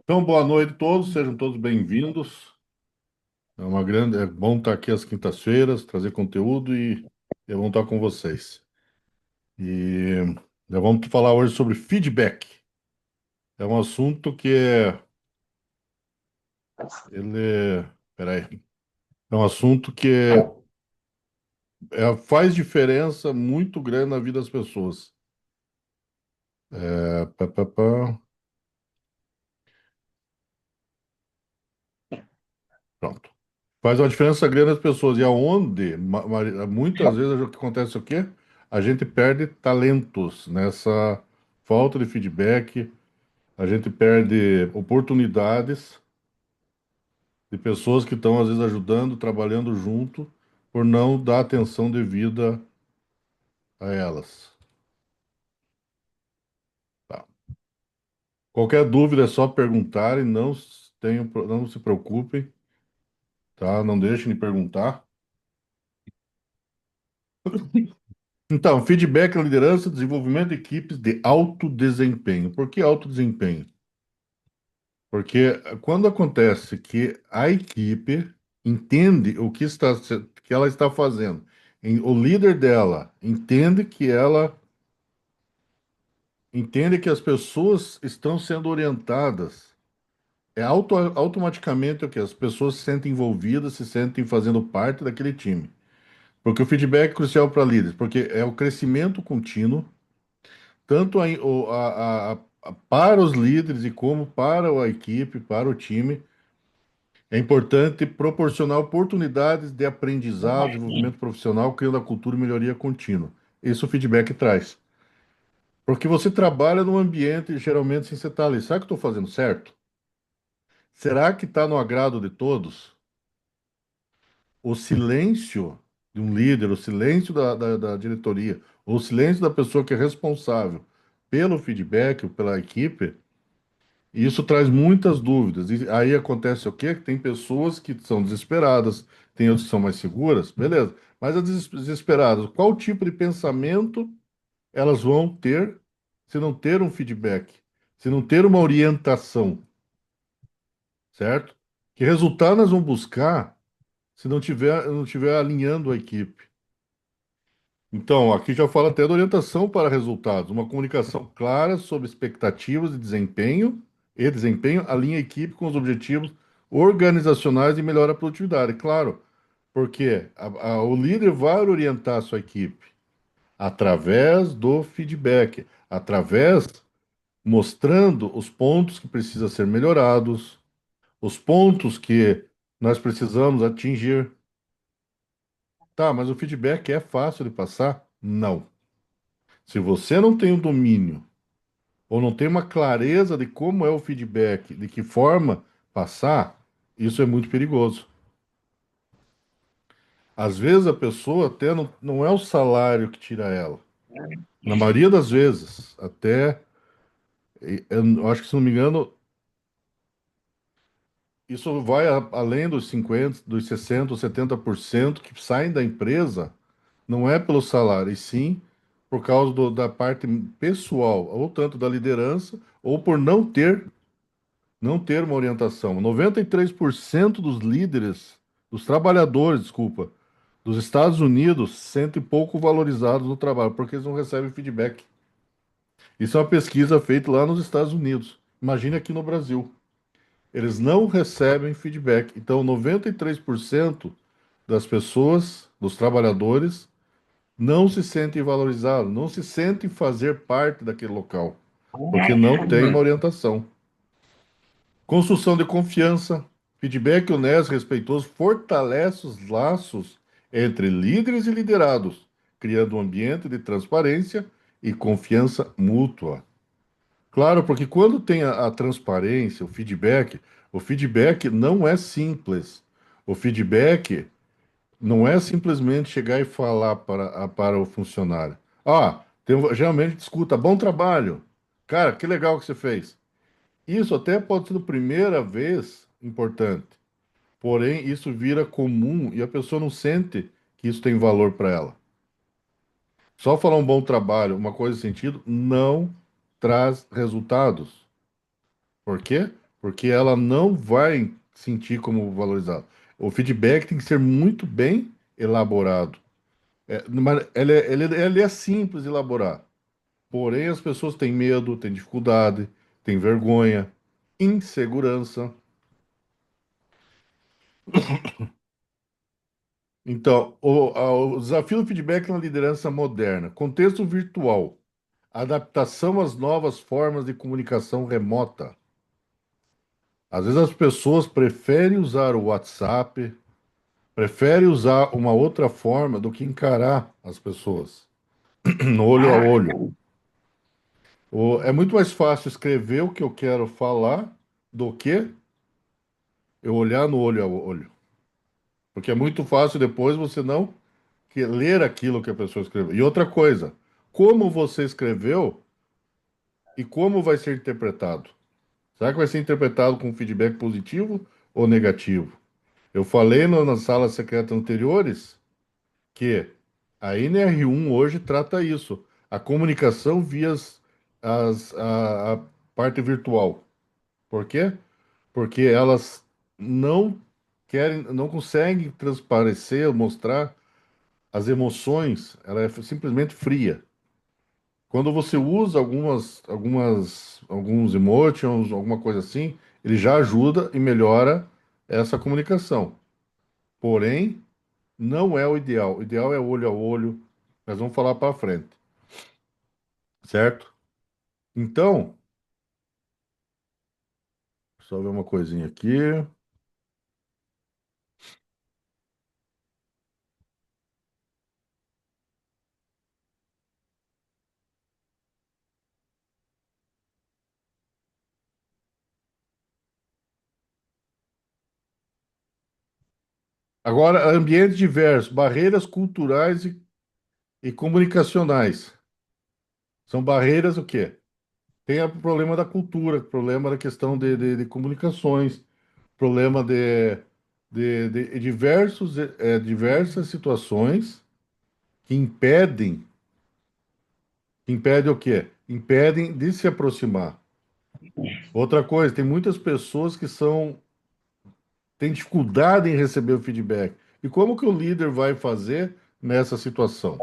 Então, boa noite a todos, sejam todos bem-vindos. É bom estar aqui às quintas-feiras, trazer conteúdo e é bom estar com vocês. E nós vamos falar hoje sobre feedback. É um assunto peraí, é um assunto faz diferença muito grande na vida das pessoas. É, pá, pá, pá. Pronto. Faz uma diferença grande nas pessoas. E aonde, muitas vezes, o que acontece é o quê? A gente perde talentos nessa falta de feedback, a gente perde oportunidades de pessoas que estão, às vezes, ajudando, trabalhando junto, por não dar atenção devida a elas. Tá. Qualquer dúvida é só perguntar e não se preocupem, tá? Não deixem de perguntar. Então, feedback, liderança, desenvolvimento de equipes de alto desempenho. Por que alto desempenho? Porque quando acontece que a equipe entende que ela está fazendo, o líder dela entende que as pessoas estão sendo orientadas, automaticamente o que as pessoas se sentem envolvidas, se sentem fazendo parte daquele time. Porque o feedback é crucial para líderes, porque é o crescimento contínuo tanto para os líderes e como para a equipe, para o time. É importante proporcionar oportunidades de aprendizado, desenvolvimento profissional, criando a cultura e melhoria contínua. Isso o feedback traz. Porque você trabalha num ambiente, geralmente, sem você estar ali. Será que eu estou fazendo certo? Será que está no agrado de todos? O silêncio de um líder, o silêncio da diretoria, ou o silêncio da pessoa que é responsável pelo feedback, ou pela equipe. E isso traz muitas dúvidas. E aí acontece o quê? Que tem pessoas que são desesperadas, tem outras que são mais seguras, beleza. Mas as desesperadas, qual tipo de pensamento elas vão ter se não ter um feedback, se não ter uma orientação, certo? Que resultado nós vamos buscar se não tiver alinhando a equipe? Então, aqui já fala até da orientação para resultados, uma comunicação clara sobre expectativas de desempenho, alinha a equipe com os objetivos organizacionais e melhora a produtividade. Claro, porque o líder vai orientar a sua equipe através do feedback, através mostrando os pontos que precisam ser melhorados, os pontos que nós precisamos atingir. Tá, mas o feedback é fácil de passar? Não. Se você não tem o domínio ou não tem uma clareza de como é o feedback, de que forma passar, isso é muito perigoso. Às vezes a pessoa até não é o salário que tira ela. Na maioria das vezes, até, eu acho que se não me engano, isso vai além dos 50, dos 60 ou 70% que saem da empresa, não é pelo salário, e sim por causa da parte pessoal, ou tanto da liderança, ou por não ter uma orientação. 93% dos líderes, dos trabalhadores, desculpa, dos Estados Unidos se sentem pouco valorizados no trabalho, porque eles não recebem feedback. Isso é uma pesquisa feita lá nos Estados Unidos. Imagine aqui no Brasil. Eles não recebem feedback. Então, 93% das pessoas, dos trabalhadores, não se sentem valorizados, não se sentem fazer parte daquele local, porque não tem uma orientação. Construção de confiança. Feedback honesto e respeitoso fortalece os laços entre líderes e liderados, criando um ambiente de transparência e confiança mútua. Claro, porque quando tem a transparência, o feedback não é simples. O feedback não é simplesmente chegar e falar para o funcionário. Geralmente a gente escuta, bom trabalho. Cara, que legal que você fez. Isso até pode ser a primeira vez importante, porém isso vira comum e a pessoa não sente que isso tem valor para ela. Só falar um bom trabalho, uma coisa nesse sentido, não traz resultados. Por quê? porque ela não vai sentir como valorizado. O feedback tem que ser muito bem elaborado. Mas ele é simples de elaborar. Porém, as pessoas têm medo, têm dificuldade, têm vergonha, insegurança. Então, o desafio do feedback na liderança moderna, contexto virtual, adaptação às novas formas de comunicação remota. Às vezes as pessoas preferem usar o WhatsApp, preferem usar uma outra forma do que encarar as pessoas, no olho a olho. É muito mais fácil escrever o que eu quero falar do que eu olhar no olho a olho. Porque é muito fácil depois você não ler aquilo que a pessoa escreveu. E outra coisa, como você escreveu e como vai ser interpretado? Será que vai ser interpretado com feedback positivo ou negativo? Eu falei nas salas secretas anteriores que a NR1 hoje trata isso, a comunicação via a parte virtual. Por quê? Porque elas não não conseguem transparecer, mostrar as emoções, ela é simplesmente fria. Quando você usa alguns emotions, alguma coisa assim, ele já ajuda e melhora essa comunicação. Porém, não é o ideal. O ideal é olho a olho. Nós vamos falar para frente, certo? Então, só ver uma coisinha aqui. Agora, ambientes diversos, barreiras culturais e comunicacionais. São barreiras o quê? Tem o problema da cultura, problema da questão de comunicações, problema de diversas situações que impedem o quê? Impedem de se aproximar. Outra coisa, tem muitas pessoas que têm dificuldade em receber o feedback. E como que o líder vai fazer nessa situação?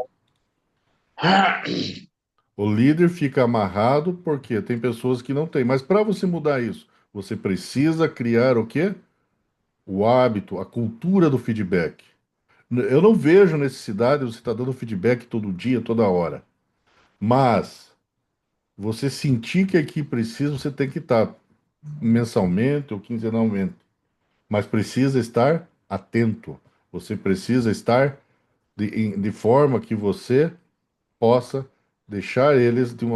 O líder fica amarrado porque tem pessoas que não têm. Mas para você mudar isso, você precisa criar o quê? O hábito, a cultura do feedback. Eu não vejo necessidade de você estar dando feedback todo dia, toda hora. Mas você sentir que aqui precisa, você tem que estar mensalmente ou quinzenalmente. Mas precisa estar atento. Você precisa estar de forma que você possa deixar eles de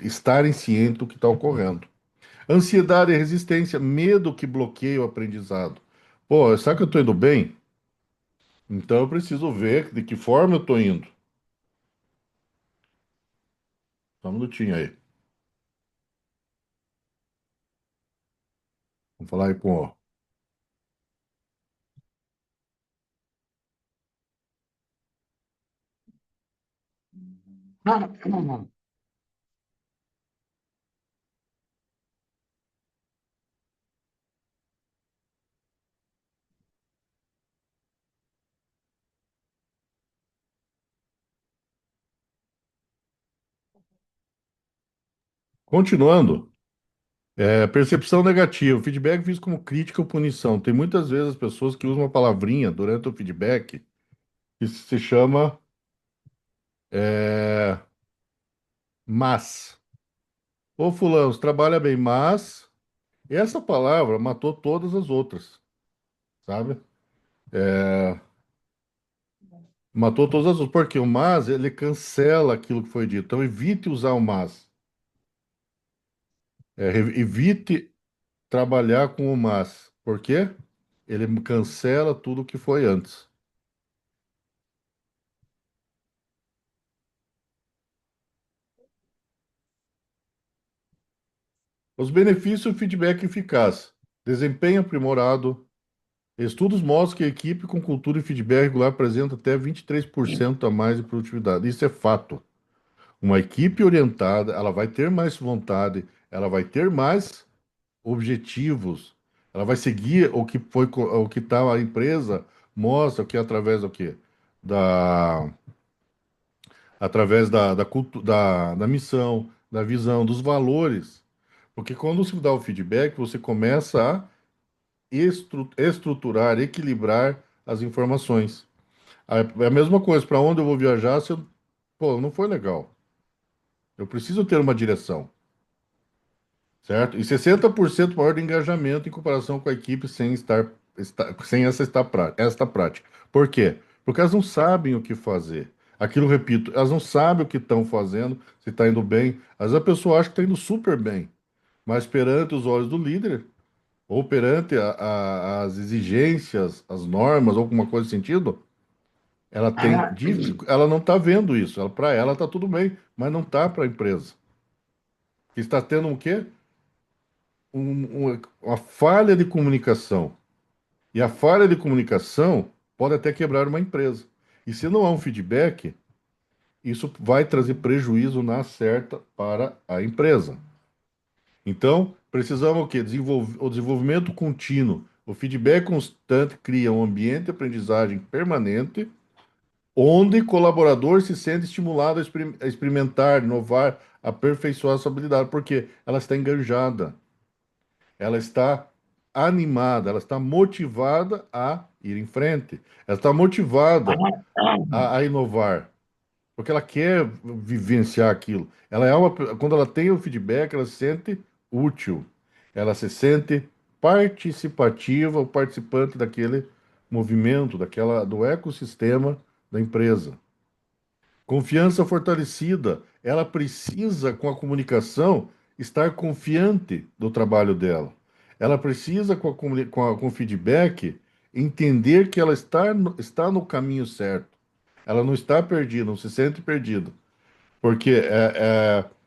estarem cientes do que está ocorrendo. Ansiedade e resistência, medo que bloqueia o aprendizado. Pô, sabe que eu estou indo bem? Então eu preciso ver de que forma eu estou indo. Só um minutinho aí. Vamos falar aí com. Continuando. Percepção negativa. Feedback visto como crítica ou punição. Tem muitas vezes as pessoas que usam uma palavrinha durante o feedback que se chama é, mas. Ô, fulano, você trabalha bem, mas essa palavra matou todas as outras, sabe? Matou todas as outras. Porque o mas, ele cancela aquilo que foi dito. Então, evite usar o mas. Evite trabalhar com o mas. Por quê? Ele cancela tudo que foi antes. Os benefícios do feedback eficaz. Desempenho aprimorado. Estudos mostram que a equipe com cultura e feedback regular apresenta até 23% a mais de produtividade. Isso é fato. Uma equipe orientada, ela vai ter mais vontade, ela vai ter mais objetivos. Ela vai seguir o que foi, o que tá a empresa mostra, o que é através do quê? Da, através da missão, da visão, dos valores. Porque quando você dá o feedback, você começa a estruturar, equilibrar as informações. É a mesma coisa, para onde eu vou viajar, se eu, pô, não foi legal. Eu preciso ter uma direção, certo? E 60% maior de engajamento em comparação com a equipe sem sem esta prática. Por quê? Porque elas não sabem o que fazer. Aquilo, repito, elas não sabem o que estão fazendo, se está indo bem. Às vezes a pessoa acha que está indo super bem, mas perante os olhos do líder, ou perante as exigências, as normas, ou alguma coisa nesse sentido, ela não está vendo isso. Para ela está tudo bem, mas não está para a empresa. Que está tendo um quê? Uma falha de comunicação. E a falha de comunicação pode até quebrar uma empresa. E se não há um feedback, isso vai trazer prejuízo na certa para a empresa. Então, precisamos o quê? O desenvolvimento contínuo. O feedback constante cria um ambiente de aprendizagem permanente, onde o colaborador se sente estimulado a experimentar, inovar, aperfeiçoar a sua habilidade, porque ela está engajada, ela está animada, ela está motivada a ir em frente, ela está motivada a inovar, porque ela quer vivenciar aquilo. Quando ela tem o feedback, ela se sente útil, ela se sente participativa, o participante daquele movimento, do ecossistema da empresa. Confiança fortalecida. Ela precisa, com a comunicação, estar confiante do trabalho dela. Ela precisa, com o feedback, entender que ela está no caminho certo. Ela não está perdida, não se sente perdida. Porque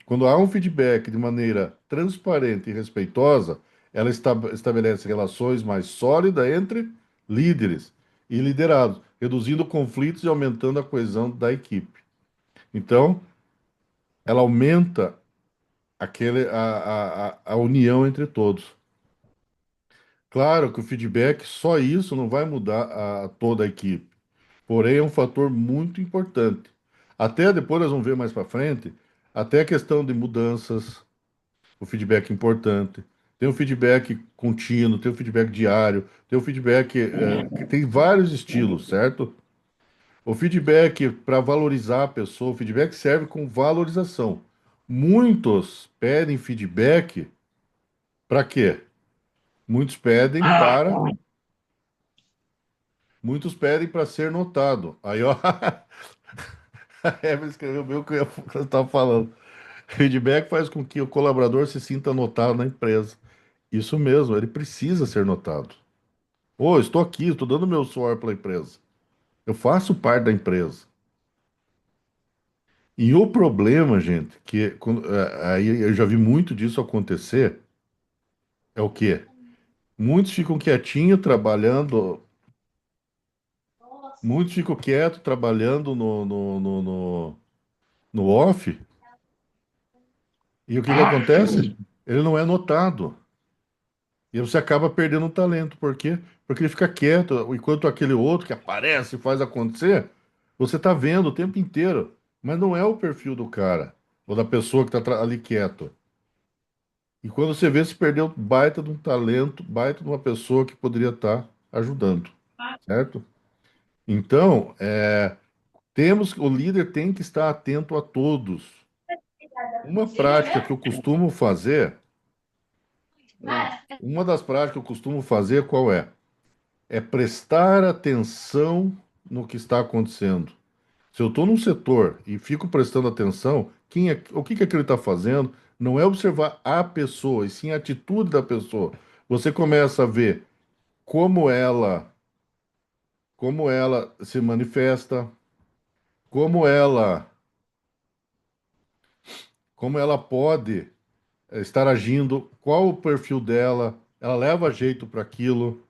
quando há um feedback de maneira transparente e respeitosa, ela estabelece relações mais sólidas entre líderes e liderados, reduzindo conflitos e aumentando a coesão da equipe. Então, ela aumenta a união entre todos. Claro que o feedback, só isso não vai mudar toda a equipe. Porém, é um fator muito importante. Até depois nós vamos ver mais para frente, até a questão de mudanças, o feedback é importante. Tem o feedback contínuo, tem o feedback diário, tem o feedback que tem vários estilos, certo? O feedback para valorizar a pessoa, o feedback serve com valorização. Muitos pedem feedback para quê? Muitos pedem para, muitos pedem para ser notado. Aí, ó, a Evelyn escreveu bem o que eu estava falando. Feedback faz com que o colaborador se sinta notado na empresa. Isso mesmo, ele precisa ser notado. Ô, estou aqui, estou dando meu suor para a empresa. Eu faço parte da empresa. E o problema, gente, aí eu já vi muito disso acontecer, é o quê? Muitos ficam quietinhos trabalhando, muitos ficam quietos trabalhando no off, e o que que acontece? Ele não é notado. E você acaba perdendo o talento. Por quê? Porque ele fica quieto, enquanto aquele outro que aparece e faz acontecer, você está vendo o tempo inteiro. Mas não é o perfil do cara, ou da pessoa que está ali quieto. E quando você vê, se perdeu baita de um talento, baita de uma pessoa que poderia estar ajudando, certo? Então, o líder tem que estar atento a todos. Uma prática que eu costumo fazer, uma das práticas que eu costumo fazer, qual é? É prestar atenção no que está acontecendo. Se eu estou num setor e fico prestando atenção, o que que aquele está fazendo, não é observar a pessoa, e sim a atitude da pessoa. Você começa a ver como ela, como ela se manifesta, como ela, como ela pode estar agindo, qual o perfil dela, ela leva jeito para aquilo.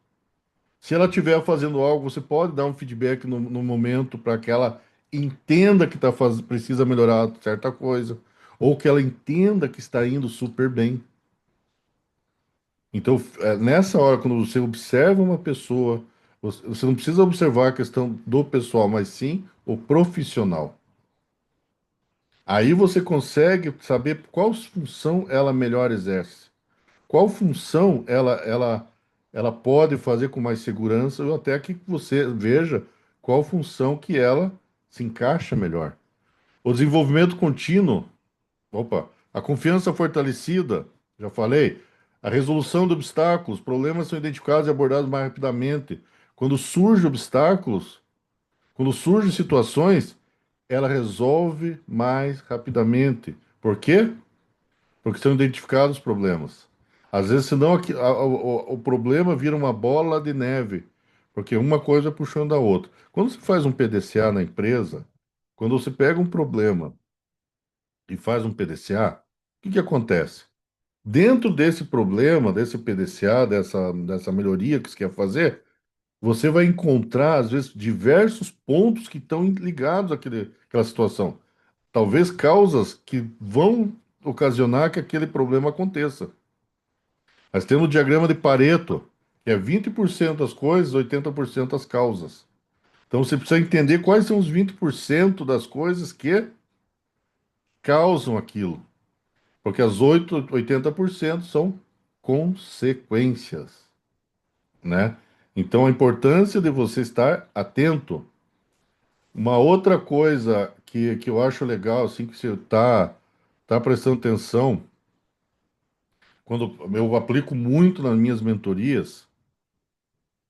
Se ela estiver fazendo algo, você pode dar um feedback no momento para que ela entenda que precisa melhorar certa coisa, ou que ela entenda que está indo super bem. Então, nessa hora, quando você observa uma pessoa, você não precisa observar a questão do pessoal, mas sim o profissional. Aí você consegue saber qual função ela melhor exerce, qual função ela pode fazer com mais segurança, ou até que você veja qual função que ela se encaixa melhor. O desenvolvimento contínuo, opa, a confiança fortalecida, já falei. A resolução de obstáculos, problemas são identificados e abordados mais rapidamente. Quando surgem obstáculos, quando surgem situações, ela resolve mais rapidamente. Por quê? Porque são identificados os problemas. Às vezes, senão o problema vira uma bola de neve, porque uma coisa puxando a outra. Quando você faz um PDCA na empresa, quando você pega um problema e faz um PDCA, o que que acontece? Dentro desse problema, desse PDCA, dessa melhoria que você quer fazer, você vai encontrar, às vezes, diversos pontos que estão ligados àquela situação. Talvez causas que vão ocasionar que aquele problema aconteça. Mas temos o diagrama de Pareto, que é 20% das coisas, 80% das causas. Então você precisa entender quais são os 20% das coisas que causam aquilo. Porque as 80% são consequências, né? Então a importância de você estar atento. Uma outra coisa que eu acho legal, assim, que você tá prestando atenção, quando eu aplico muito nas minhas mentorias,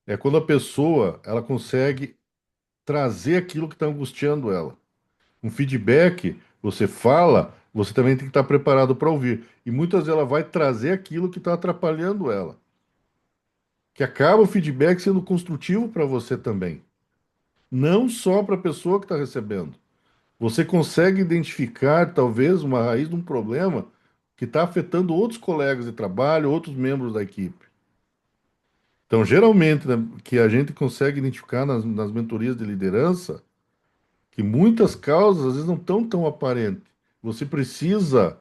é quando a pessoa ela consegue trazer aquilo que está angustiando ela. Um feedback, você fala, você também tem que estar preparado para ouvir. E muitas vezes ela vai trazer aquilo que está atrapalhando ela. Que acaba o feedback sendo construtivo para você também. Não só para a pessoa que está recebendo. Você consegue identificar, talvez, uma raiz de um problema que está afetando outros colegas de trabalho, outros membros da equipe. Então, geralmente, né, que a gente consegue identificar nas mentorias de liderança, que muitas causas às vezes não estão tão aparentes. Você precisa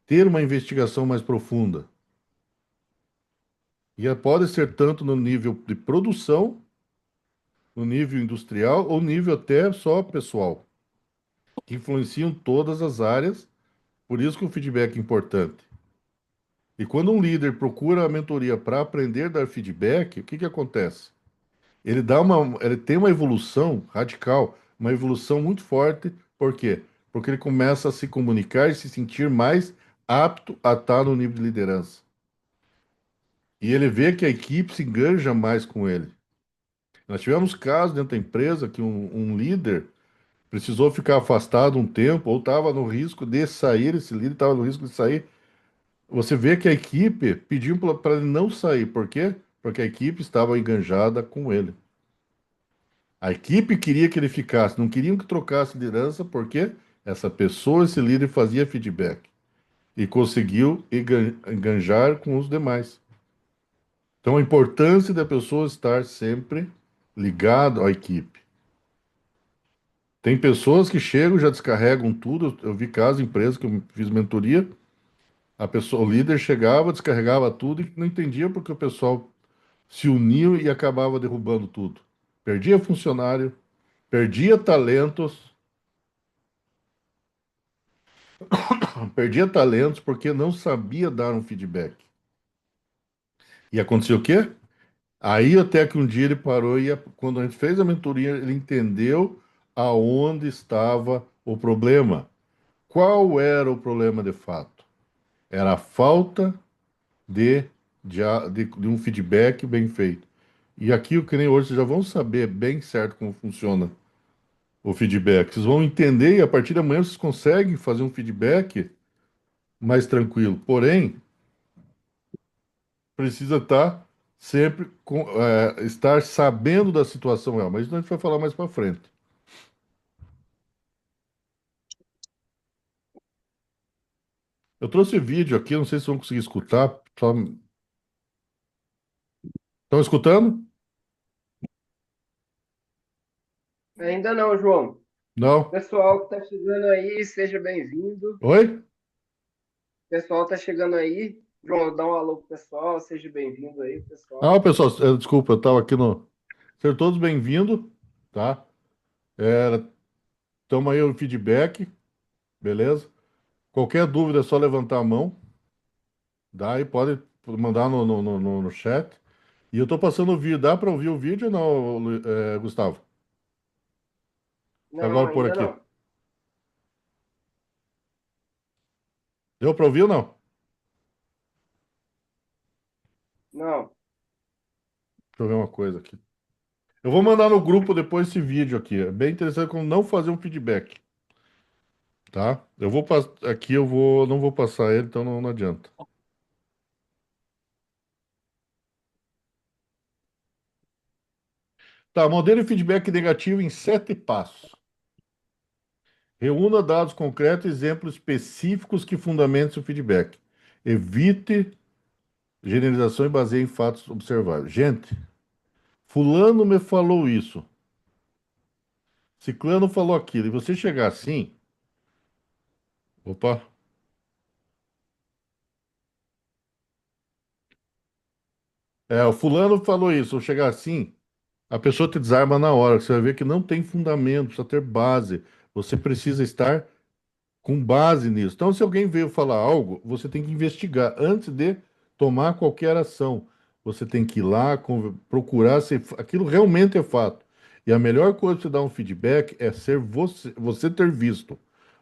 ter uma investigação mais profunda. E pode ser tanto no nível de produção, no nível industrial, ou nível até só pessoal, que influenciam todas as áreas. Por isso que o feedback é importante. E quando um líder procura a mentoria para aprender a dar feedback, o que que acontece? Ele tem uma evolução radical, uma evolução muito forte. Por quê? Porque ele começa a se comunicar e se sentir mais apto a estar no nível de liderança. E ele vê que a equipe se enganja mais com ele. Nós tivemos casos dentro da empresa que um líder precisou ficar afastado um tempo ou estava no risco de sair, esse líder estava no risco de sair. Você vê que a equipe pediu para ele não sair. Por quê? Porque a equipe estava enganjada com ele. A equipe queria que ele ficasse, não queriam que trocasse liderança, porque essa pessoa, esse líder, fazia feedback e conseguiu enganjar com os demais. Então, a importância da pessoa estar sempre ligado à equipe. Tem pessoas que chegam, já descarregam tudo. Eu vi casos, empresas que eu fiz mentoria, a pessoa, o líder chegava, descarregava tudo e não entendia porque o pessoal se uniu e acabava derrubando tudo. Perdia funcionário, perdia talentos, perdia talentos porque não sabia dar um feedback. E aconteceu o quê? Aí até que um dia ele parou e quando a gente fez a mentoria, ele entendeu aonde estava o problema. Qual era o problema de fato? Era a falta de um feedback bem feito. E aqui, o que nem hoje, vocês já vão saber bem certo como funciona o feedback. Vocês vão entender e a partir da manhã vocês conseguem fazer um feedback mais tranquilo. Porém, precisa estar sempre estar sabendo da situação real. Mas isso a gente vai falar mais para frente. Eu trouxe vídeo aqui, não sei se vão conseguir escutar. Estão escutando? Ainda não, João. Não? Pessoal que está chegando aí, seja bem-vindo. Oi? Pessoal está chegando aí. João, dá um alô pro pessoal, seja bem-vindo aí, Ah, pessoal. pessoal, desculpa, eu estava aqui no. Sejam todos bem-vindos, tá? Estamos aí o feedback, beleza? Qualquer dúvida é só levantar a mão, daí pode mandar no chat. E eu estou passando o vídeo, dá para ouvir o vídeo ou não, Gustavo? Não, Agora por ainda aqui. não. Deu para ouvir ou não? Não, Deixa eu ver uma coisa aqui. Eu vou mandar no grupo depois esse vídeo aqui. É bem interessante como não fazer um feedback, tá? Eu vou aqui, não vou passar ele, então não adianta. Tá, modelo de feedback negativo em 7 passos. Reúna dados concretos e exemplos específicos que fundamentem o feedback. Evite generalização e baseie em fatos observáveis. Gente, fulano me falou isso, ciclano falou aquilo, e você chegar assim, opa, o fulano falou isso, ou chegar assim, a pessoa te desarma na hora, você vai ver que não tem fundamento, precisa ter base. Você precisa estar com base nisso. Então, se alguém veio falar algo, você tem que investigar antes de tomar qualquer ação. Você tem que ir lá, procurar se aquilo realmente é fato. E a melhor coisa para você dar um feedback é ser você ter visto,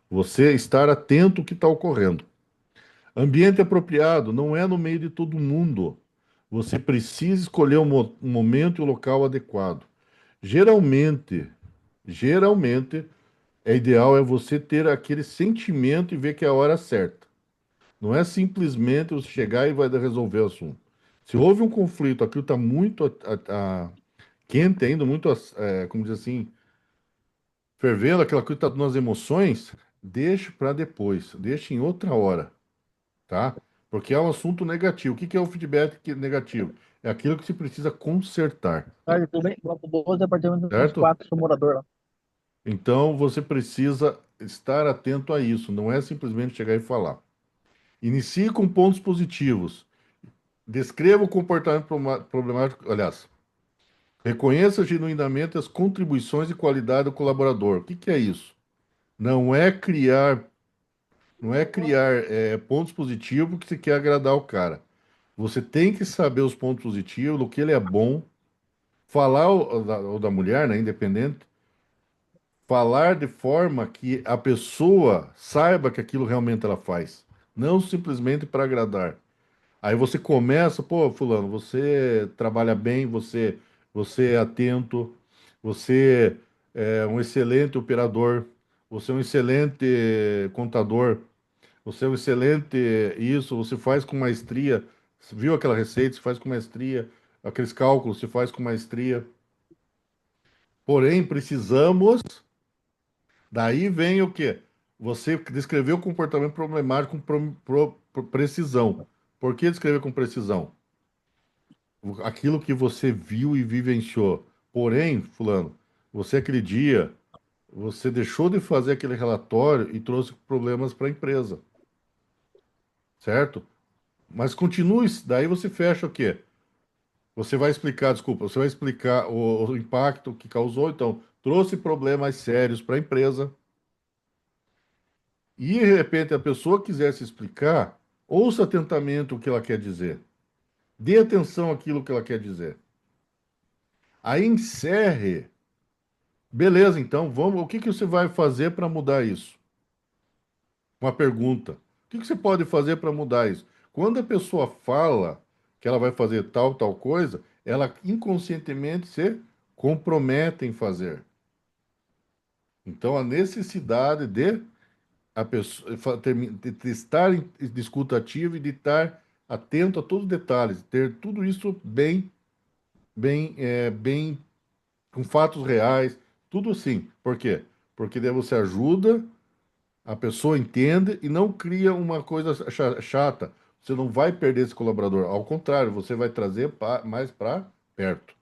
você estar atento ao que está ocorrendo. Ambiente apropriado não é no meio de todo mundo. Você precisa escolher um momento e o local adequado. Geralmente, geralmente, ideal é você ter aquele sentimento e ver que é a hora certa. Não é simplesmente você chegar e vai resolver o assunto. Se houve um conflito, aquilo está muito quente ainda, muito, como diz assim, fervendo, aquela coisa está nas emoções, deixe para depois, deixe em outra hora, tá? Porque é um assunto negativo. O que que é o feedback negativo? É aquilo que se precisa consertar, Tarde, tudo bem? Lá pro 12, apartamento certo? 24, sou morador lá. Então você precisa estar atento a isso, não é simplesmente chegar e falar. Inicie com pontos positivos. Descreva o comportamento problemático. Aliás, reconheça genuinamente as contribuições e qualidade do colaborador. O que que é isso? Não é criar, não é criar pontos positivos que você quer agradar o cara. Você tem que saber os pontos positivos, do que ele é bom, falar ou da mulher, né, independente, falar de forma que a pessoa saiba que aquilo realmente ela faz, não simplesmente para agradar. Aí você começa, pô, fulano, você trabalha bem, você é atento, você é um excelente operador, você é um excelente contador, você é um excelente isso, você faz com maestria, viu aquela receita, você faz com maestria, aqueles cálculos, você faz com maestria. Porém, precisamos, daí vem o quê? Você descreveu o comportamento problemático com precisão. Por que descrever com precisão? Aquilo que você viu e vivenciou. Porém, fulano, você aquele dia, você deixou de fazer aquele relatório e trouxe problemas para a empresa, certo? Mas continue, daí você fecha o quê? Você vai explicar, desculpa, você vai explicar o impacto que causou, então, trouxe problemas sérios para a empresa. E de repente a pessoa quiser se explicar, ouça atentamente o que ela quer dizer. Dê atenção àquilo que ela quer dizer. Aí encerre. Beleza, então vamos. O que que você vai fazer para mudar isso? Uma pergunta. O que que você pode fazer para mudar isso? Quando a pessoa fala que ela vai fazer tal coisa, ela inconscientemente se compromete em fazer. Então a necessidade de a pessoa de estar de escuta ativa e de estar atento a todos os detalhes, ter tudo isso bem com fatos reais, tudo assim. Por quê? Porque daí você ajuda, a pessoa entende e não cria uma coisa chata. Você não vai perder esse colaborador. Ao contrário, você vai trazer mais para perto.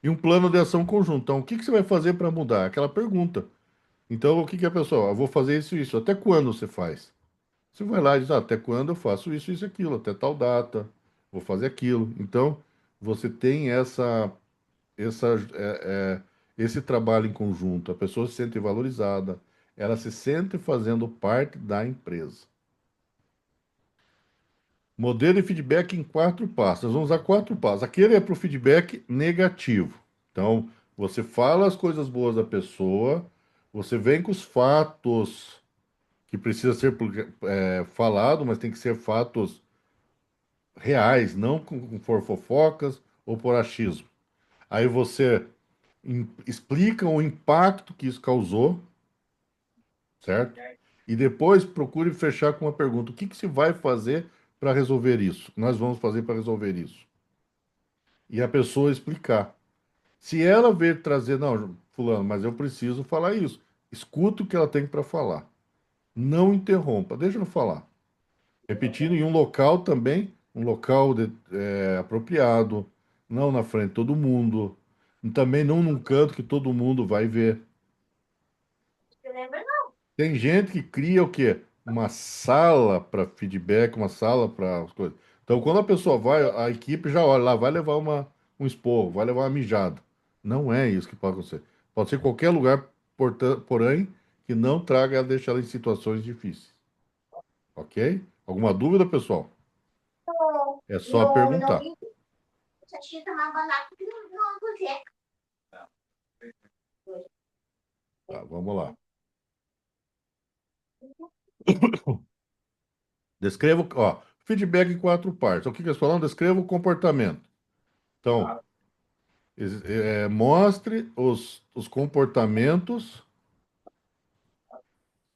E um plano de ação conjunto. Então, o que que você vai fazer para mudar? Aquela pergunta. Então, o que que a pessoa? Eu vou fazer isso e isso. Até quando você faz? Você vai lá e diz, até quando eu faço isso, isso, e aquilo, até tal data, vou fazer aquilo. Então, você tem essa, esse trabalho em conjunto. A pessoa se sente valorizada, ela se sente fazendo parte da empresa. Modelo de feedback em 4 passos. Nós vamos usar 4 passos. Aquele é para o feedback negativo. Então, você fala as coisas boas da pessoa, você vem com os fatos que precisa ser falado, mas tem que ser fatos reais, não por fofocas ou por achismo. Aí você explica o impacto que isso causou, certo? E depois procure fechar com uma pergunta: o que que se vai fazer para resolver isso? Nós vamos fazer para resolver isso. E a pessoa explicar. Se ela ver trazer, não, fulano, mas eu preciso falar isso. Escuta o que ela tem para falar. Não interrompa, deixa ela falar. Repetindo, em um local também, um local apropriado, não na frente de todo mundo, e também não num canto que todo mundo vai ver. Tem gente que cria o quê? Uma sala para feedback, uma sala para as coisas. Então, quando a pessoa vai, a equipe já olha lá, vai levar um esporro, vai levar uma mijada. Não é isso que pode acontecer. Pode ser qualquer lugar, porém, que não traga ela, deixa ela em situações difíceis. Ok? Alguma dúvida, pessoal? É só perguntar. Tá, vamos lá. Descreva, ó, feedback em 4 partes. O que que eles falam? Descreva o comportamento. Então, mostre os comportamentos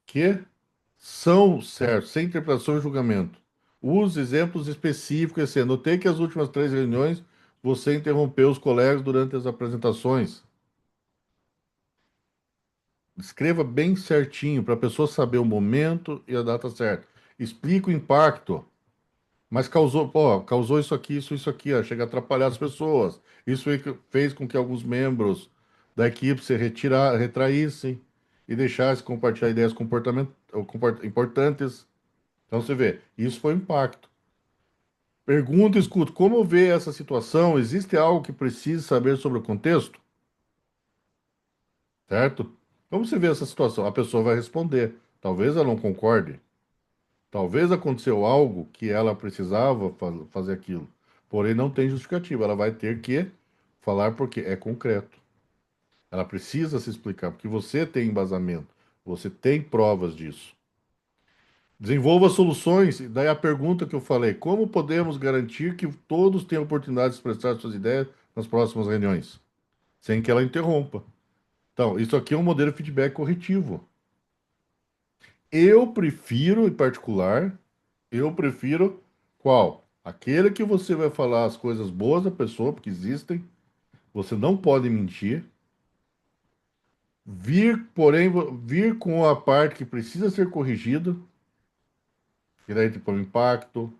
que são certos, sem interpretação e julgamento. Use exemplos específicos, assim, notei que as últimas 3 reuniões você interrompeu os colegas durante as apresentações. Escreva bem certinho para a pessoa saber o momento e a data certa. Explique o impacto. Mas causou, pô, causou isso aqui, ó, chega a atrapalhar as pessoas. Isso fez com que alguns membros da equipe se retraíssem e deixassem de compartilhar ideias importantes. Então você vê, isso foi um impacto. Pergunta, escuta, como vê essa situação? Existe algo que precise saber sobre o contexto? Certo? Como você vê essa situação? A pessoa vai responder. Talvez ela não concorde. Talvez aconteceu algo que ela precisava fazer aquilo, porém não tem justificativa. Ela vai ter que falar porque é concreto. Ela precisa se explicar, porque você tem embasamento, você tem provas disso. Desenvolva soluções, e daí a pergunta que eu falei: como podemos garantir que todos tenham oportunidade de expressar suas ideias nas próximas reuniões, sem que ela interrompa? Então, isso aqui é um modelo de feedback corretivo. Eu prefiro, em particular, eu prefiro qual? Aquele que você vai falar as coisas boas da pessoa, porque existem, você não pode mentir. Vir com a parte que precisa ser corrigida, e daí tipo um impacto,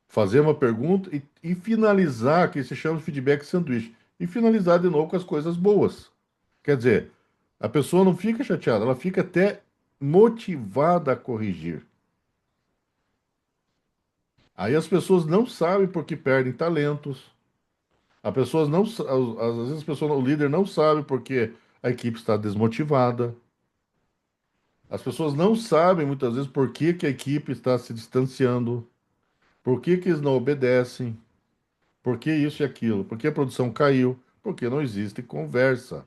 fazer uma pergunta e finalizar, que se chama de feedback sanduíche, e finalizar de novo com as coisas boas. Quer dizer, a pessoa não fica chateada, ela fica até motivada a corrigir. Aí as pessoas não sabem porque perdem talentos. A pessoas não, às vezes a pessoa, o líder não sabe porque a equipe está desmotivada. As pessoas não sabem muitas vezes por que que a equipe está se distanciando, por que que eles não obedecem, por que isso e aquilo, por que a produção caiu, porque não existe conversa.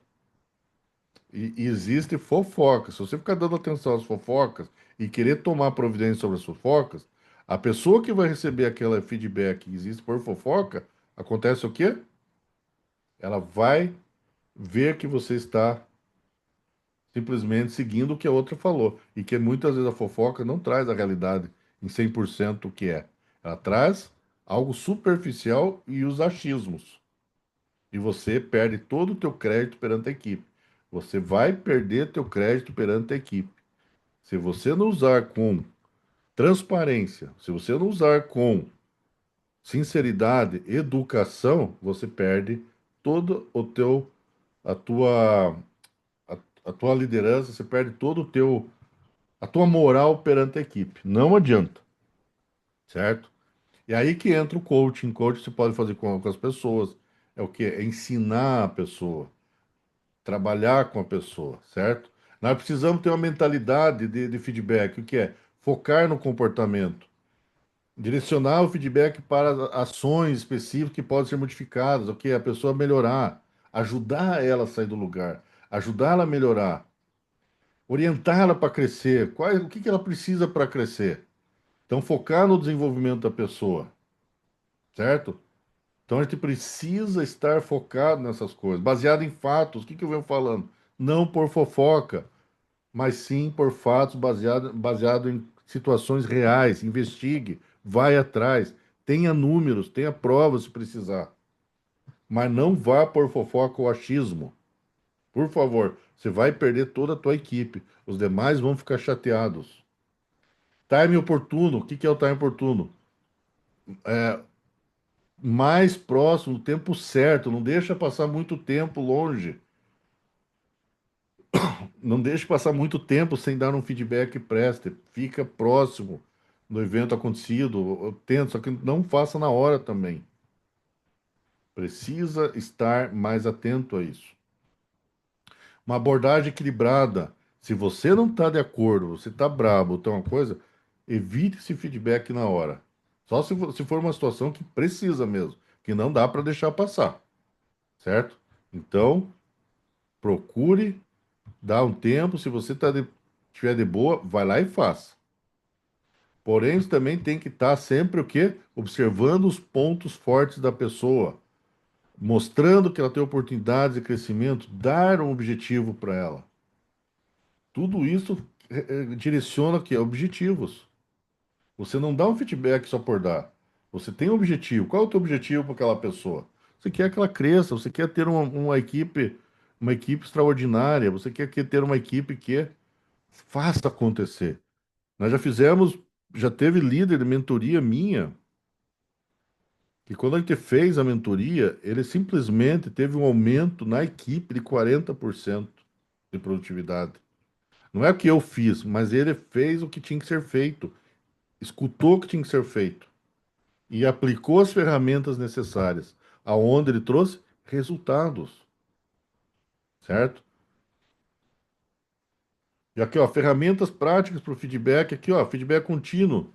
E existe fofoca. Se você ficar dando atenção às fofocas e querer tomar providência sobre as fofocas, a pessoa que vai receber aquele feedback que existe por fofoca, acontece o quê? Ela vai ver que você está simplesmente seguindo o que a outra falou. E que muitas vezes a fofoca não traz a realidade em 100% o que é. Ela traz algo superficial e os achismos. E você perde todo o teu crédito perante a equipe. Você vai perder teu crédito perante a equipe. Se você não usar com transparência, se você não usar com sinceridade, educação, você perde todo o teu a tua a tua liderança, você perde todo o teu a tua moral perante a equipe. Não adianta, certo? E aí que entra o coaching. Coaching você pode fazer com as pessoas. É o quê? É ensinar a pessoa, trabalhar com a pessoa, certo? Nós precisamos ter uma mentalidade de feedback. O que é? Focar no comportamento. Direcionar o feedback para ações específicas que podem ser modificadas, o que a pessoa melhorar, ajudar ela a sair do lugar, ajudar ela a melhorar, orientar ela para crescer, o que que ela precisa para crescer. Então, focar no desenvolvimento da pessoa, certo? Então, a gente precisa estar focado nessas coisas, baseado em fatos. O que que eu venho falando? Não por fofoca, mas sim por fatos baseado em situações reais. Investigue, vai atrás, tenha números, tenha provas se precisar. Mas não vá por fofoca ou achismo. Por favor, você vai perder toda a tua equipe. Os demais vão ficar chateados. Time oportuno. O que que é o time oportuno? Mais próximo, no tempo certo. Não deixa passar muito tempo longe. Não deixe passar muito tempo sem dar um feedback que preste. Fica próximo do evento acontecido. Tenta, só que não faça na hora também. Precisa estar mais atento a isso. Uma abordagem equilibrada. Se você não está de acordo, você está brabo, então uma coisa, evite esse feedback na hora. Só se for uma situação que precisa mesmo, que não dá para deixar passar, certo? Então, procure dar um tempo. Se você tiver de boa, vai lá e faça. Porém, você também tem que estar sempre o quê? Observando os pontos fortes da pessoa, mostrando que ela tem oportunidades de crescimento, dar um objetivo para ela. Tudo isso direciona aqui, objetivos. Você não dá um feedback só por dar. Você tem um objetivo. Qual é o teu objetivo para aquela pessoa? Você quer que ela cresça, você quer ter uma equipe extraordinária, você quer ter uma equipe que faça acontecer. Nós já fizemos, já teve líder de mentoria minha, que quando a gente fez a mentoria, ele simplesmente teve um aumento na equipe de 40% de produtividade. Não é o que eu fiz, mas ele fez o que tinha que ser feito, escutou o que tinha que ser feito e aplicou as ferramentas necessárias, aonde ele trouxe resultados, certo? E aqui, ó, ferramentas práticas para o feedback, aqui, ó, feedback contínuo.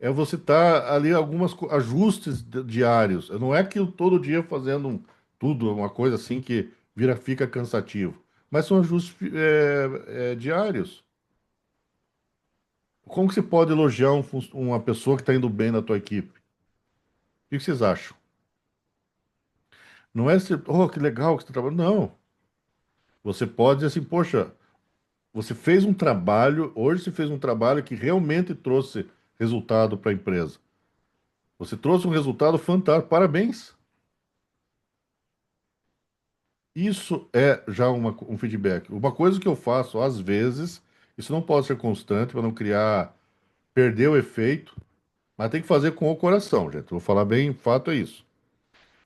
É você estar ali algumas ajustes diários. Não é que eu todo dia fazendo tudo, uma coisa assim que fica cansativo. Mas são ajustes diários. Como que você pode elogiar uma pessoa que está indo bem na tua equipe? O que vocês acham? Não é se, oh, que legal que você está trabalhando. Não. Você pode dizer assim, poxa, você fez um trabalho, hoje você fez um trabalho que realmente trouxe resultado para a empresa. Você trouxe um resultado fantástico. Parabéns. Isso é já um feedback. Uma coisa que eu faço às vezes, isso não pode ser constante para não criar, perder o efeito, mas tem que fazer com o coração, gente. Vou falar bem, fato é isso.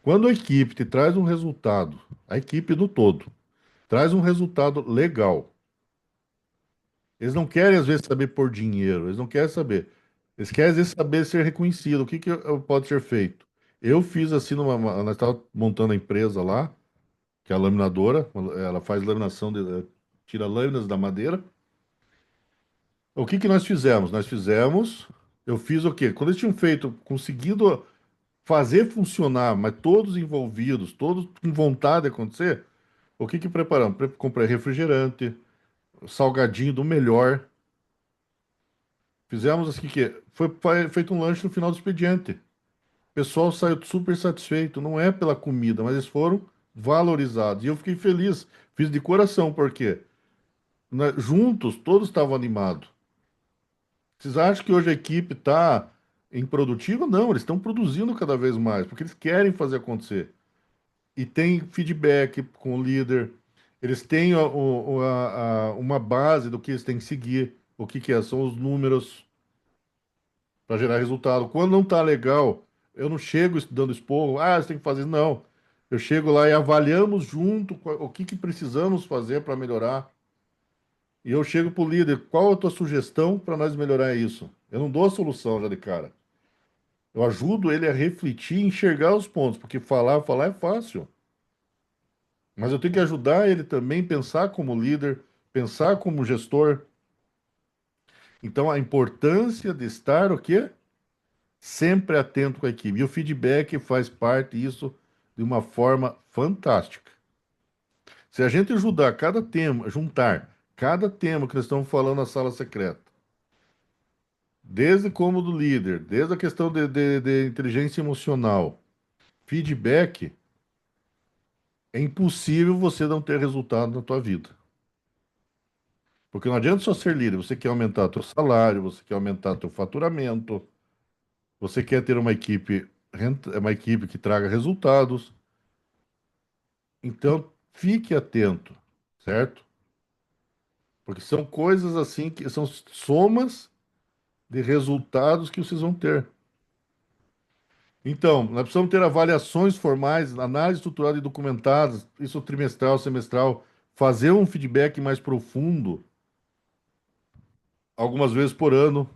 Quando a equipe te traz um resultado, a equipe do todo, traz um resultado legal. Eles não querem, às vezes, saber por dinheiro, eles não querem saber. Eles querem, às vezes, saber ser reconhecido. O que que pode ser feito? Eu fiz assim, nós estávamos montando a empresa lá, que é a laminadora, ela faz laminação, tira lâminas da madeira. O que que nós fizemos? Eu fiz o quê? Quando eles tinham feito, conseguido fazer funcionar, mas todos envolvidos, todos com vontade de acontecer, o que que preparamos? Comprei refrigerante, salgadinho do melhor. Fizemos assim que foi feito um lanche no final do expediente. O pessoal saiu super satisfeito, não é pela comida, mas eles foram valorizados. E eu fiquei feliz, fiz de coração, porque juntos todos estavam animados. Vocês acham que hoje a equipe está improdutiva? Não, eles estão produzindo cada vez mais, porque eles querem fazer acontecer. E tem feedback com o líder, eles têm uma base do que eles têm que seguir, o que que é, são os números para gerar resultado. Quando não está legal, eu não chego dando esporro, você tem que fazer, não. Eu chego lá e avaliamos junto o que que precisamos fazer para melhorar. E eu chego pro líder, qual a tua sugestão para nós melhorar isso? Eu não dou a solução já de cara. Eu ajudo ele a refletir e enxergar os pontos, porque falar é fácil. Mas eu tenho que ajudar ele também a pensar como líder, pensar como gestor. Então, a importância de estar o quê? Sempre atento com a equipe. E o feedback faz parte disso de uma forma fantástica. Se a gente ajudar cada tema, juntar cada tema que nós estamos falando na sala secreta, desde como do líder, desde a questão de inteligência emocional, feedback, é impossível você não ter resultado na tua vida. Porque não adianta só ser líder, você quer aumentar teu salário, você quer aumentar teu faturamento, você quer ter uma equipe que traga resultados. Então, fique atento, certo? Porque são coisas assim que são somas de resultados que vocês vão ter. Então, nós precisamos ter avaliações formais, análise estruturada e documentadas, isso trimestral, semestral, fazer um feedback mais profundo, algumas vezes por ano.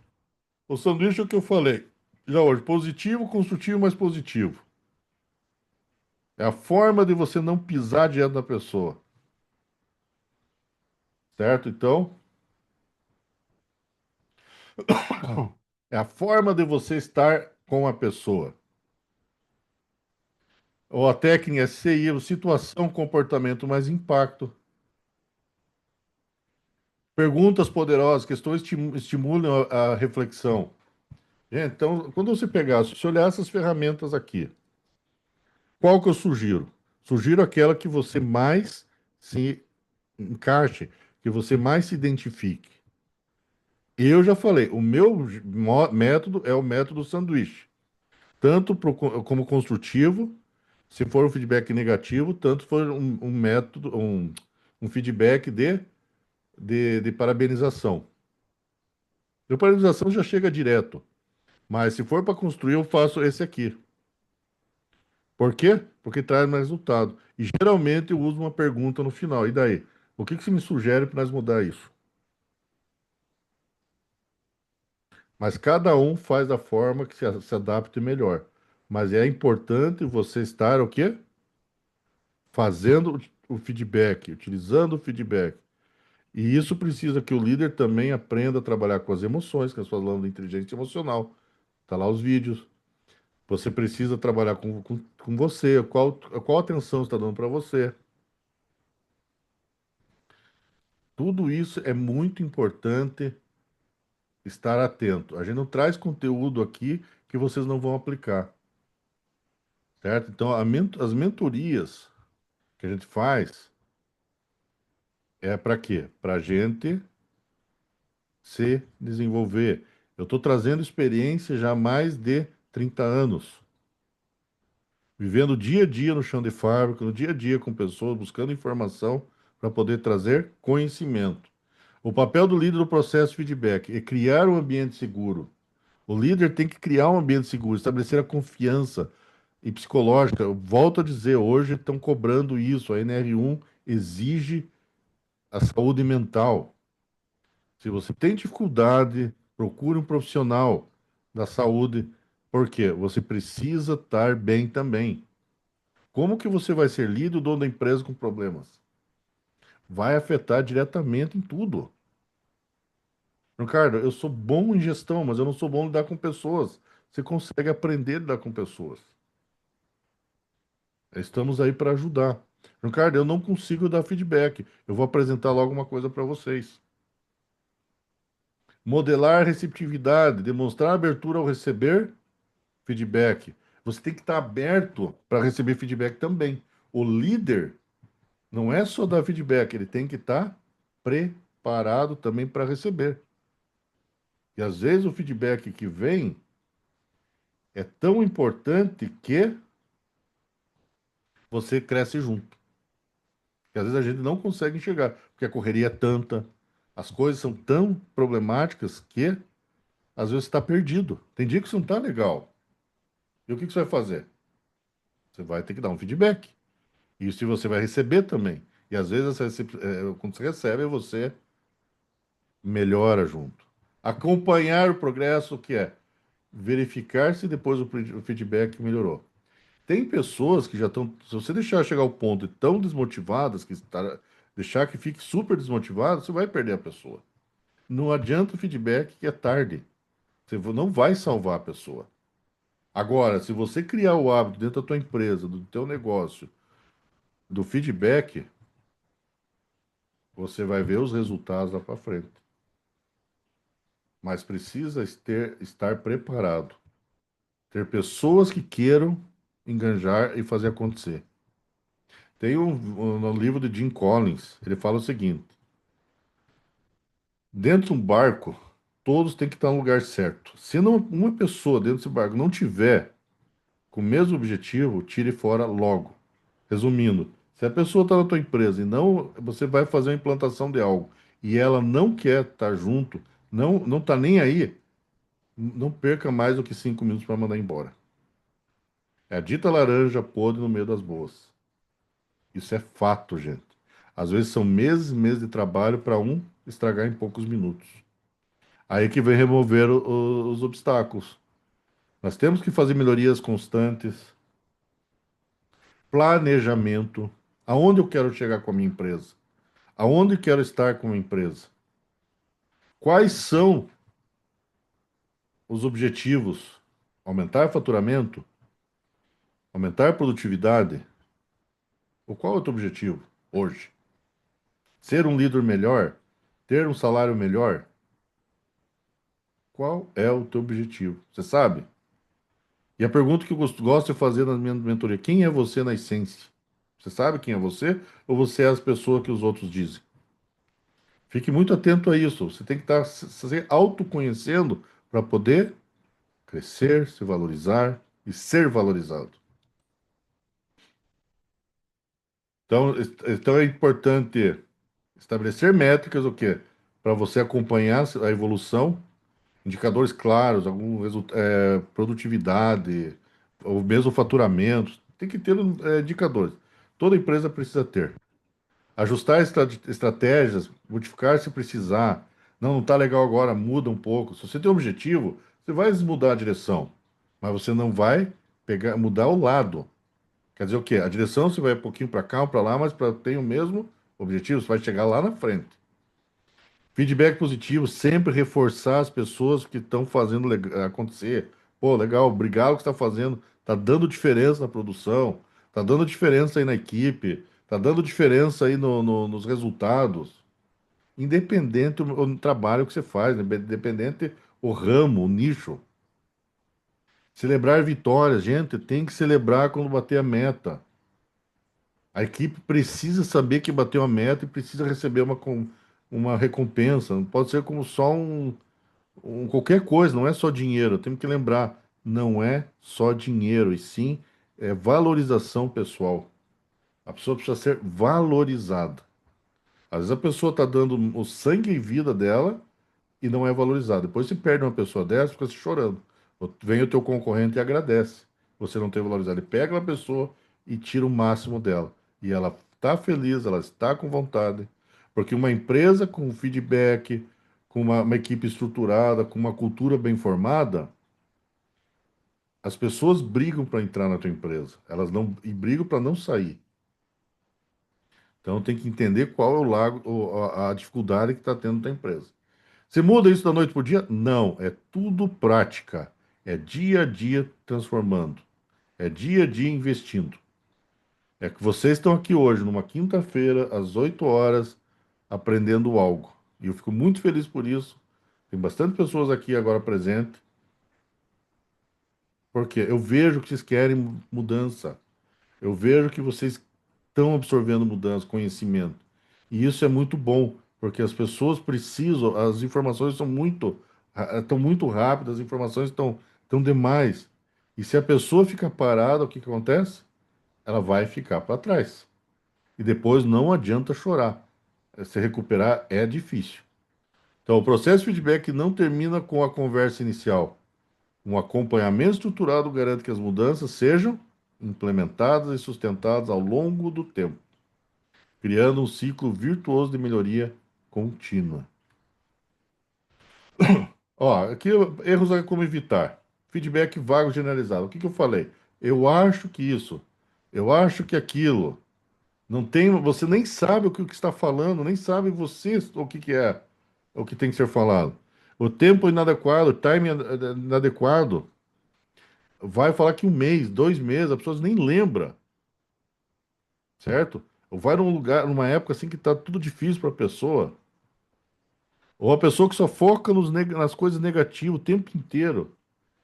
O sanduíche é o que eu falei. Já hoje, positivo, construtivo, mais positivo. É a forma de você não pisar diante da pessoa, certo? Então, é a forma de você estar com a pessoa. Ou a técnica é CI, situação, comportamento mais impacto. Perguntas poderosas, questões estimulam a reflexão. Gente, então, quando você pegar, se você olhar essas ferramentas aqui, qual que eu sugiro? Sugiro aquela que você mais se encaixe, que você mais se identifique. Eu já falei, o meu método é o método sanduíche, tanto como construtivo, se for um feedback negativo, tanto for um método, um feedback de parabenização. De parabenização já chega direto, mas se for para construir, eu faço esse aqui. Por quê? Porque traz mais resultado. E geralmente eu uso uma pergunta no final. E daí? O que que você me sugere para nós mudar isso? Mas cada um faz da forma que se adapte melhor. Mas é importante você estar o quê? Fazendo o feedback, utilizando o feedback. E isso precisa que o líder também aprenda a trabalhar com as emoções, que nós falamos de inteligência emocional. Tá lá os vídeos. Você precisa trabalhar com você, qual atenção está dando para você. Tudo isso é muito importante estar atento. A gente não traz conteúdo aqui que vocês não vão aplicar, certo? Então, as mentorias que a gente faz é para quê? Para a gente se desenvolver. Eu estou trazendo experiência já há mais de 30 anos, vivendo dia a dia no chão de fábrica, no dia a dia com pessoas, buscando informação para poder trazer conhecimento. O papel do líder no processo de feedback é criar um ambiente seguro. O líder tem que criar um ambiente seguro, estabelecer a confiança e psicológica. Eu volto a dizer, hoje estão cobrando isso. A NR1 exige a saúde mental. Se você tem dificuldade, procure um profissional da saúde, porque você precisa estar bem também. Como que você vai ser líder, dono da empresa com problemas? Vai afetar diretamente em tudo. Ricardo, eu sou bom em gestão, mas eu não sou bom em lidar com pessoas. Você consegue aprender a lidar com pessoas. Estamos aí para ajudar. Ricardo, eu não consigo dar feedback. Eu vou apresentar logo uma coisa para vocês. Modelar receptividade, demonstrar abertura ao receber feedback. Você tem que estar aberto para receber feedback também. O líder não é só dar feedback, ele tem que estar preparado também para receber. E às vezes o feedback que vem é tão importante que você cresce junto. E às vezes a gente não consegue enxergar, porque a correria é tanta, as coisas são tão problemáticas que às vezes você está perdido. Tem dia que isso não está legal. E o que que você vai fazer? Você vai ter que dar um feedback. E isso você vai receber também. E às vezes quando você recebe, você melhora junto. Acompanhar o progresso, o que é? Verificar se depois o feedback melhorou. Tem pessoas que já estão, se você deixar chegar ao ponto e tão desmotivadas, deixar que fique super desmotivado, você vai perder a pessoa. Não adianta o feedback que é tarde. Você não vai salvar a pessoa. Agora, se você criar o hábito dentro da tua empresa, do teu negócio, do feedback, você vai ver os resultados lá para frente. Mas precisa estar preparado. Ter pessoas que queiram enganjar e fazer acontecer. Tem no livro de Jim Collins, ele fala o seguinte: dentro de um barco, todos têm que estar no lugar certo. Se não, uma pessoa dentro desse barco não tiver com o mesmo objetivo, tire fora logo. Resumindo, se a pessoa está na tua empresa e não, você vai fazer a implantação de algo e ela não quer estar junto, não está nem aí, não perca mais do que 5 minutos para mandar embora. É a dita laranja podre no meio das boas. Isso é fato, gente. Às vezes são meses e meses de trabalho para um estragar em poucos minutos. Aí que vem remover os obstáculos. Nós temos que fazer melhorias constantes, planejamento. Aonde eu quero chegar com a minha empresa? Aonde eu quero estar com a empresa? Quais são os objetivos? Aumentar faturamento? Aumentar produtividade? Ou qual é o teu objetivo hoje? Ser um líder melhor? Ter um salário melhor? Qual é o teu objetivo? Você sabe? E a pergunta que eu gosto de fazer na minha mentoria: quem é você na essência? Você sabe quem é você ou você é as pessoas que os outros dizem? Fique muito atento a isso. Você tem que estar se autoconhecendo para poder crescer, se valorizar e ser valorizado. Então é importante estabelecer métricas, o quê? Para você acompanhar a evolução, indicadores claros, produtividade, ou mesmo faturamento. Tem que ter indicadores. Toda empresa precisa ter. Ajustar estratégias, modificar se precisar. Não está legal agora, muda um pouco. Se você tem um objetivo, você vai mudar a direção, mas você não vai mudar o lado. Quer dizer o quê? A direção você vai um pouquinho para cá ou para lá, mas tem o mesmo objetivo, você vai chegar lá na frente. Feedback positivo, sempre reforçar as pessoas que estão fazendo acontecer. Pô, legal, obrigado o que você está fazendo. Está dando diferença na produção, está dando diferença aí na equipe, está dando diferença aí nos resultados. Independente o trabalho que você faz, né? Independente o ramo, o nicho. Celebrar vitórias, gente, tem que celebrar quando bater a meta. A equipe precisa saber que bateu a meta e precisa receber uma recompensa. Não pode ser como só qualquer coisa, não é só dinheiro. Temos que lembrar, não é só dinheiro, e sim é valorização pessoal. A pessoa precisa ser valorizada. Às vezes a pessoa está dando o sangue e vida dela e não é valorizada. Depois se perde uma pessoa dessa, fica se chorando. Vem o teu concorrente e agradece você não ter valorizado. Ele pega a pessoa e tira o máximo dela. E ela está feliz, ela está com vontade. Porque uma empresa com feedback, com uma equipe estruturada, com uma cultura bem formada, as pessoas brigam para entrar na tua empresa. Elas não e brigam para não sair. Então tem que entender qual é o lago, a dificuldade que está tendo na tua empresa. Você muda isso da noite para o dia? Não, é tudo prática. É dia a dia transformando. É dia a dia investindo. É que vocês estão aqui hoje, numa quinta-feira, às 8 horas, aprendendo algo. E eu fico muito feliz por isso. Tem bastante pessoas aqui agora presentes, porque eu vejo que vocês querem mudança. Eu vejo que vocês estão absorvendo mudança, conhecimento. E isso é muito bom, porque as pessoas precisam, as informações estão muito rápidas, as informações estão demais. E se a pessoa fica parada, o que que acontece? Ela vai ficar para trás. E depois não adianta chorar. Se recuperar é difícil. Então, o processo de feedback não termina com a conversa inicial. Um acompanhamento estruturado garante que as mudanças sejam implementadas e sustentadas ao longo do tempo, criando um ciclo virtuoso de melhoria contínua. Ó, aqui erros a como evitar. Feedback vago generalizado. O que que eu falei? Eu acho que isso. Eu acho que aquilo. Não tem, você nem sabe o que está falando, nem sabe você o que que é, o que tem que ser falado. O tempo inadequado, o time inadequado, vai falar que um mês, 2 meses, as pessoas nem lembram, certo? Ou vai num lugar, numa época assim que tá tudo difícil para a pessoa. Ou a pessoa que só foca nas coisas negativas o tempo inteiro.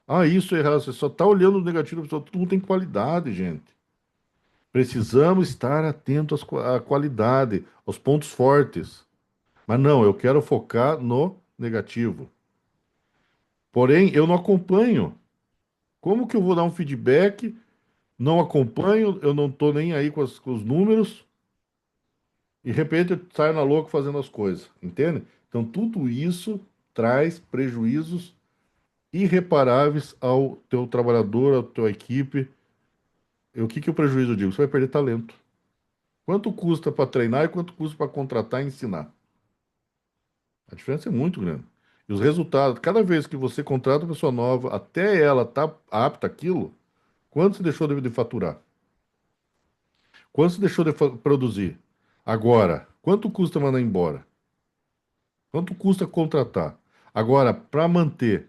Ah, isso é errado. Você só tá olhando o negativo da pessoa. Tudo tem qualidade, gente. Precisamos estar atentos à qualidade, aos pontos fortes. Mas não, eu quero focar no negativo. Porém, eu não acompanho. Como que eu vou dar um feedback? Não acompanho, eu não tô nem aí com os números. E de repente eu saio na louca fazendo as coisas, entende? Então, tudo isso traz prejuízos irreparáveis ao teu trabalhador, à tua equipe. E o que que o prejuízo eu digo? Você vai perder talento. Quanto custa para treinar e quanto custa para contratar e ensinar? A diferença é muito grande. E os resultados, cada vez que você contrata uma pessoa nova, até ela estar apta àquilo, quanto você deixou de faturar? Quanto você deixou de produzir? Agora, quanto custa mandar embora? Quanto custa contratar? Agora, para manter,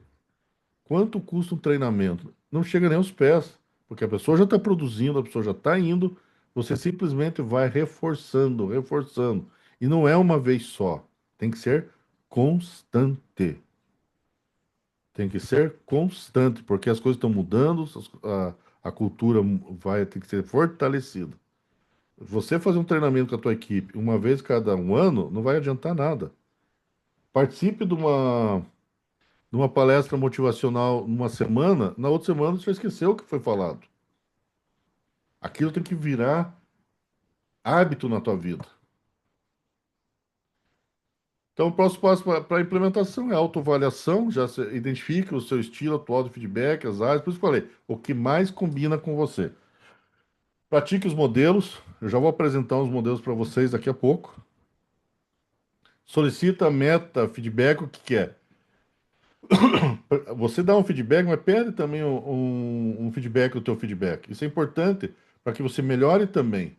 quanto custa um treinamento? Não chega nem aos pés, porque a pessoa já está produzindo, a pessoa já está indo, você simplesmente vai reforçando, reforçando. E não é uma vez só, tem que ser constante. Tem que ser constante, porque as coisas estão mudando, a cultura vai ter que ser fortalecida. Você fazer um treinamento com a tua equipe uma vez cada um ano, não vai adiantar nada. Participe de uma palestra motivacional numa semana, na outra semana você já esqueceu o que foi falado. Aquilo tem que virar hábito na tua vida. Então, o próximo passo para a implementação é a autoavaliação, já se identifica o seu estilo atual de feedback, as áreas, por isso que eu falei, o que mais combina com você. Pratique os modelos, eu já vou apresentar os modelos para vocês daqui a pouco. Solicita meta, feedback, o que que é? Você dá um feedback, mas pede também um feedback do teu feedback. Isso é importante para que você melhore também.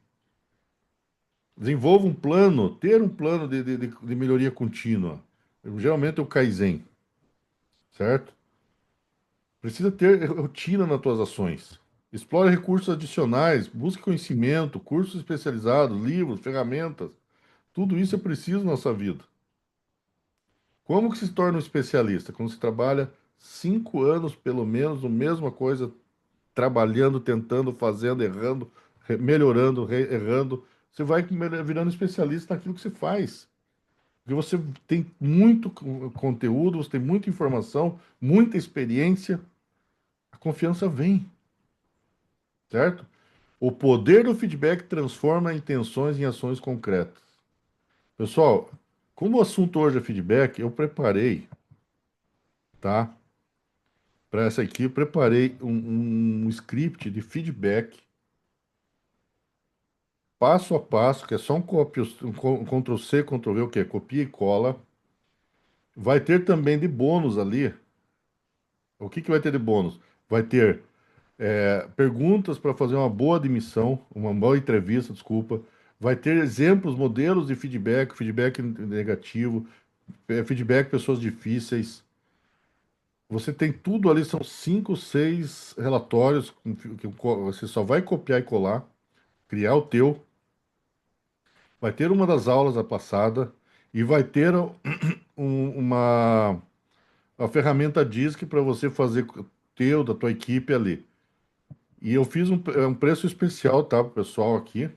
Desenvolva um plano, ter um plano de melhoria contínua. Geralmente é o Kaizen, certo? Precisa ter rotina nas tuas ações. Explore recursos adicionais, busque conhecimento, cursos especializados, livros, ferramentas. Tudo isso é preciso na nossa vida. Como que se torna um especialista? Quando se trabalha 5 anos, pelo menos, na mesma coisa, trabalhando, tentando, fazendo, errando, melhorando, errando. Você vai virando especialista naquilo que você faz. Porque você tem muito conteúdo, você tem muita informação, muita experiência, a confiança vem, certo? O poder do feedback transforma intenções em ações concretas. Pessoal, como o assunto hoje é feedback, eu preparei, tá? Para essa aqui, eu preparei um script de feedback passo a passo, que é só um copy, um Ctrl+C, Ctrl+V, o quê? Copia e cola. Vai ter também de bônus ali. O que que vai ter de bônus? Vai ter perguntas para fazer uma boa admissão, uma boa entrevista, desculpa. Vai ter exemplos, modelos de feedback, feedback negativo, feedback pessoas difíceis. Você tem tudo ali, são 5, 6 relatórios que você só vai copiar e colar, criar o teu. Vai ter uma das aulas da passada e vai ter uma ferramenta Disc para você fazer o teu, da tua equipe ali. E eu fiz um preço especial, tá, pro pessoal aqui.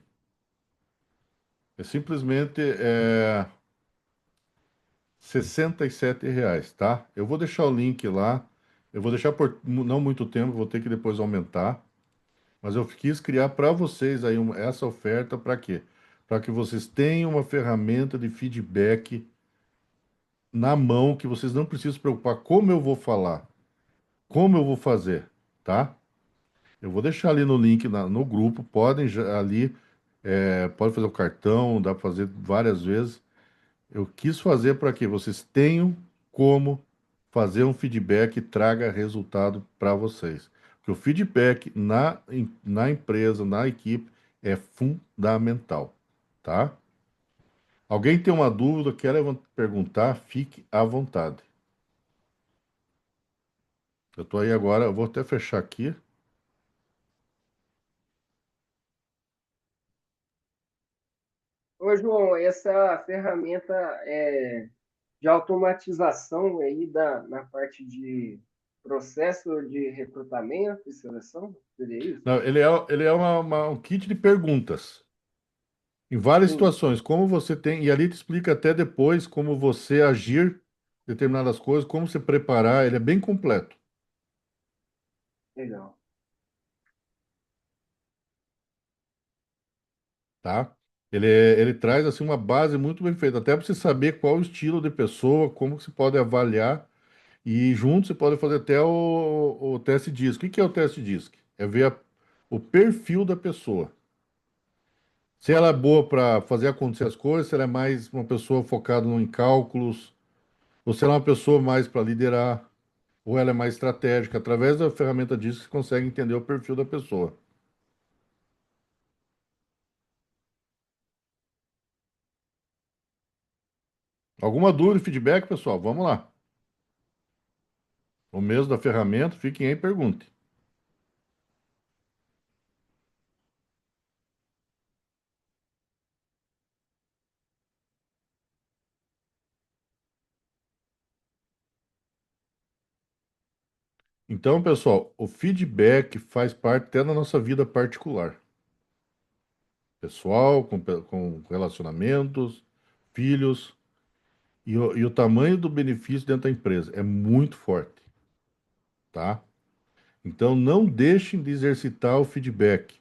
É simplesmente R$ 67, tá? Eu vou deixar o link lá. Eu vou deixar por não muito tempo, vou ter que depois aumentar. Mas eu quis criar para vocês aí essa oferta para quê? Para que vocês tenham uma ferramenta de feedback na mão, que vocês não precisam se preocupar como eu vou falar, como eu vou fazer, tá? Eu vou deixar ali no link no grupo, podem ali, pode fazer o cartão, dá para fazer várias vezes. Eu quis fazer para que vocês tenham como fazer um feedback que traga resultado para vocês. Porque o feedback na empresa, na equipe, é fundamental, tá? Alguém tem uma dúvida, quer perguntar, fique à vontade. Eu tô aí agora, eu vou até fechar aqui. Ô, João, essa ferramenta de automatização aí na parte de processo de recrutamento e seleção, seria isso? Não, ele é um kit de perguntas. Em várias Sim, situações, como você tem, e ali te explica até depois como você agir em determinadas coisas, como se preparar, ele é bem completo, legal. tá? Ele traz assim uma base muito bem feita, até para você saber qual o estilo de pessoa, como que você pode avaliar, e junto você pode fazer até o teste DISC. O que que é o teste DISC? É ver o perfil da pessoa. Se ela é boa para fazer acontecer as coisas, se ela é mais uma pessoa focada em cálculos, ou se ela é uma pessoa mais para liderar. Ou ela é mais estratégica. Através da ferramenta disso, você consegue entender o perfil da pessoa. Alguma dúvida, feedback, pessoal? Vamos lá. O mesmo da ferramenta, fiquem aí e pergunte. Então, pessoal, o feedback faz parte até da nossa vida particular. Pessoal, com relacionamentos, filhos. E o tamanho do benefício dentro da empresa é muito forte, tá? Então, não deixem de exercitar o feedback.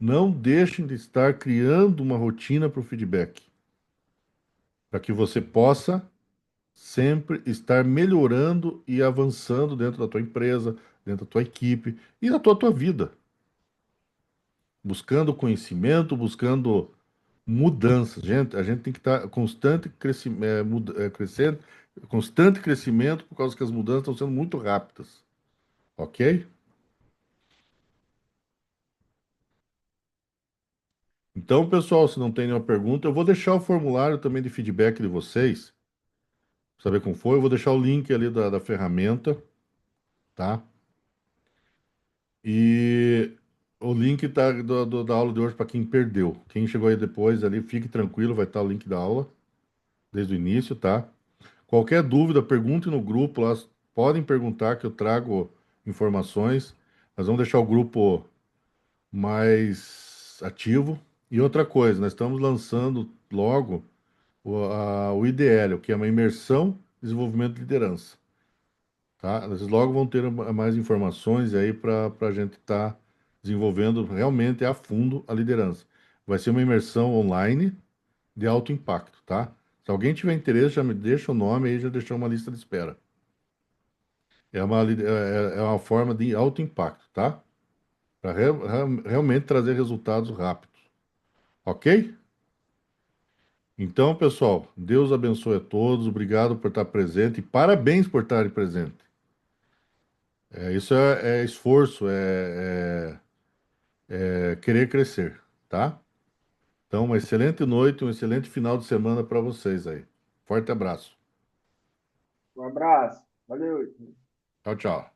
Não deixem de estar criando uma rotina para o feedback, para que você possa sempre estar melhorando e avançando dentro da tua empresa, dentro da tua equipe e na tua vida, buscando conhecimento, buscando mudanças. Gente, a gente tem que estar constante crescendo, constante crescimento por causa que as mudanças estão sendo muito rápidas, ok? Então, pessoal, se não tem nenhuma pergunta, eu vou deixar o formulário também de feedback de vocês, pra saber como foi. Eu vou deixar o link ali da ferramenta, tá? E o link tá da aula de hoje para quem perdeu. Quem chegou aí depois ali, fique tranquilo, vai estar o link da aula desde o início, tá? Qualquer dúvida, pergunte no grupo lá. Podem perguntar que eu trago informações. Nós vamos deixar o grupo mais ativo. E outra coisa, nós estamos lançando logo o IDL, que é uma imersão em desenvolvimento de liderança. Tá? Vocês logo vão ter mais informações aí para a gente estar desenvolvendo realmente a fundo a liderança. Vai ser uma imersão online de alto impacto, tá? Se alguém tiver interesse, já me deixa o nome aí, já deixou uma lista de espera. É uma forma de alto impacto, tá? Para realmente trazer resultados rápidos, ok? Então, pessoal, Deus abençoe a todos, obrigado por estar presente e parabéns por estarem presente. Isso é esforço, querer crescer, tá? Então, uma excelente noite, um excelente final de semana para vocês aí. Forte abraço. Um abraço. Valeu. Tchau, tchau.